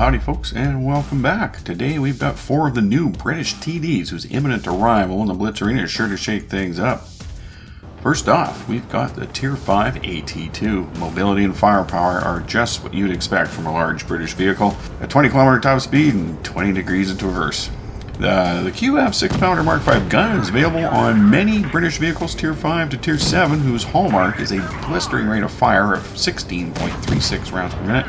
howdy folks, and welcome back. Today we've got 4 of the new British TDs whose imminent arrival in the Blitz arena is sure to shake things up. First off, we've got the Tier 5 AT2. Mobility and firepower are just what you'd expect from a large British vehicle. A 20km top speed and 20 degrees in traverse. The QF 6-pounder Mark V gun is available on many British vehicles Tier 5 to Tier 7, whose hallmark is a blistering rate of fire of 16.36 rounds per minute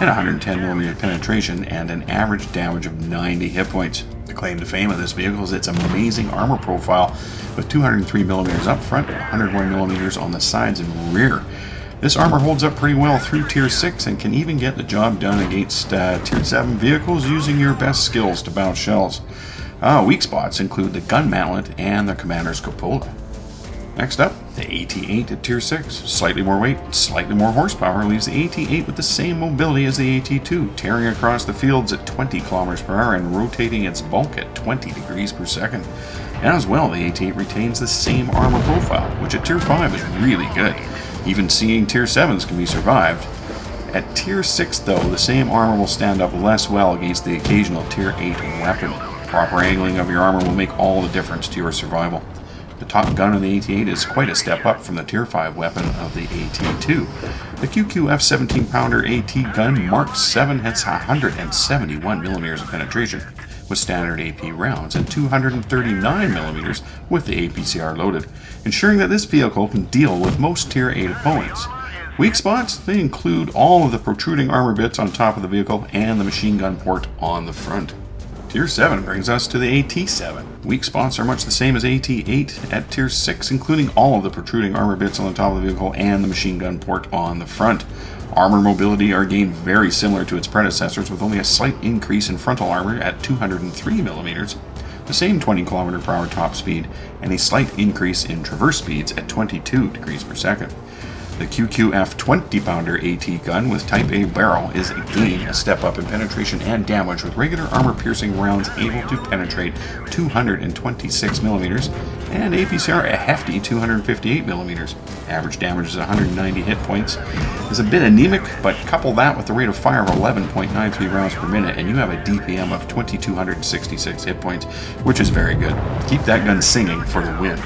and 110mm penetration and an average damage of 90 hit points. The claim to fame of this vehicle is its amazing armor profile with 203mm up front and 101mm on the sides and rear. This armor holds up pretty well through Tier 6 and can even get the job done against Tier 7 vehicles using your best skills to bounce shells. Weak spots include the gun mantlet and the commander's cupola. Next up, the AT8 at Tier 6. Slightly more weight, slightly more horsepower leaves the AT8 with the same mobility as the AT2, tearing across the fields at 20 km per hour and rotating its bulk at 20 degrees per second. As well, the AT8 retains the same armor profile, which at Tier 5 is really good. Even seeing Tier 7s can be survived. At Tier 6 though, the same armor will stand up less well against the occasional Tier 8 weapon. Proper angling of your armor will make all the difference to your survival. The top gun of the AT8 is quite a step up from the Tier 5 weapon of the AT2. The QQF 17-pounder AT gun Mark VII hits 171mm of penetration with standard AP rounds and 239mm with the APCR loaded, ensuring that this vehicle can deal with most Tier 8 opponents. Weak spots, they include all of the protruding armor bits on top of the vehicle and the machine gun port on the front. Tier 7 brings us to the AT7. Weak spots are much the same as AT8 at Tier 6, including all of the protruding armor bits on the top of the vehicle and the machine gun port on the front. Armor mobility are gained very similar to its predecessors, with only a slight increase in frontal armor at 203mm, the same 20 km per hour top speed, and a slight increase in traverse speeds at 22 degrees per second. The QQF 20-pounder AT gun with Type A barrel is again a step up in penetration and damage, with regular armor-piercing rounds able to penetrate 226mm and APCR a hefty 258mm. Average damage is 190 hit points. Is a bit anemic, but couple that with the rate of fire of 11.93 rounds per minute and you have a DPM of 2266 hit points, which is very good. Keep that gun singing for the win.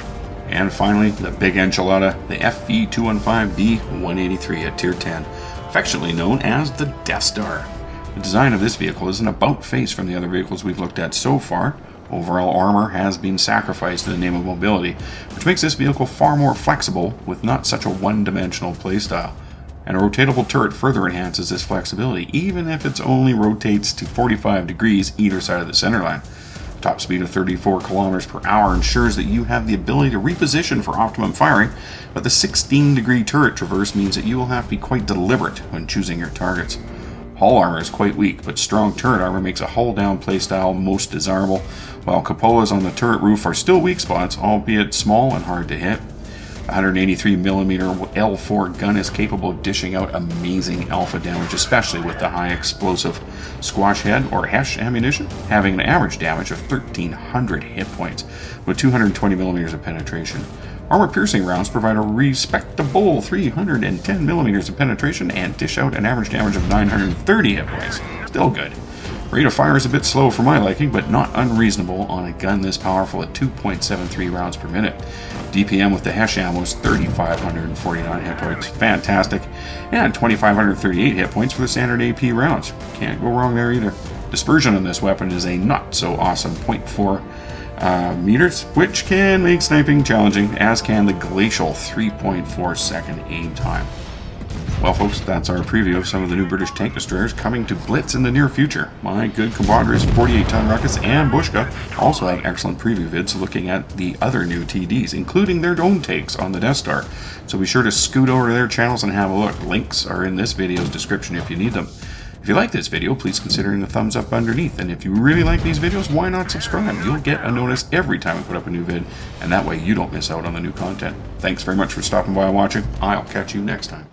And finally, the big enchilada, the FV215B183 at Tier 10, affectionately known as the Death Star. The design of this vehicle is an about-face from the other vehicles we've looked at so far. Overall armor has been sacrificed in the name of mobility, which makes this vehicle far more flexible with not such a one-dimensional playstyle. And a rotatable turret further enhances this flexibility, even if it only rotates to 45 degrees either side of the center line. Top speed of 34 km per hour ensures that you have the ability to reposition for optimum firing, but the 16-degree turret traverse means that you will have to be quite deliberate when choosing your targets. Hull armor is quite weak, but strong turret armor makes a hull-down playstyle most desirable, while cupolas on the turret roof are still weak spots, albeit small and hard to hit. The 183mm L4 gun is capable of dishing out amazing alpha damage, especially with the high explosive squash head or HESH ammunition, having an average damage of 1300 hit points with 220mm of penetration. Armor-piercing rounds provide a respectable 310mm of penetration and dish out an average damage of 930 hit points. Still good. Rate of fire is a bit slow for my liking, but not unreasonable on a gun this powerful at 2.73 rounds per minute. DPM with the HESH ammo is 3,549 hit points. Fantastic. And 2,538 hit points for the standard AP rounds. Can't go wrong there either. Dispersion on this weapon is a not so awesome 0.4 meters, which can make sniping challenging, as can the glacial 3.4 second aim time. Well folks, that's our preview of some of the new British tank destroyers coming to Blitz in the near future. My good compadres 48-ton Ruckus and Bushka also have excellent preview vids looking at the other new TDs, including their own takes on the Death Star. So be sure to scoot over to their channels and have a look. Links are in this video's description if you need them. If you like this video, please consider hitting the thumbs up underneath. And if you really like these videos, why not subscribe? You'll get a notice every time we put up a new vid, and that way you don't miss out on the new content. Thanks very much for stopping by and watching. I'll catch you next time.